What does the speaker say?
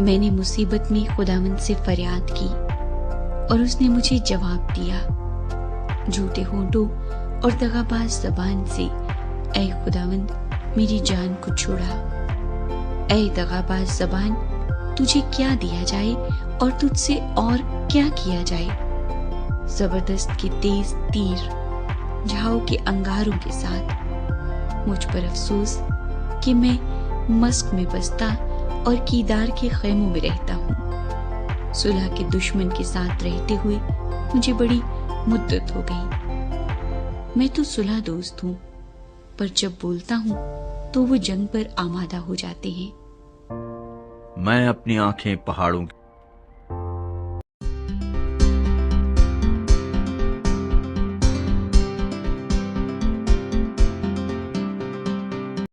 मैंने मुसीबत में खुदावंद से फरियाद की और उसने मुझे जवाब दिया। झूठे होंठों और दगाबाज ज़बान से ऐ खुदावंद मेरी जान को छुड़ा। ऐ दगाबाज ज़बान, तुझे क्या दिया जाए और तुझसे और क्या किया जाए। जबरदस्त के तेज तीर, झाओ के अंगारों के साथ मुझ पर अफसोस कि मैं मस्क में बसता और कीदार के खैमों में रहता हूँ। सुलह के दुश्मन के साथ रहते हुए मुझे बड़ी मुद्दत हो गई। मैं तो सुलह दोस्त हूँ, पर जब बोलता हूँ तो वो जंग पर आमादा हो जाते हैं। मैं अपनी आंखें पहाड़ों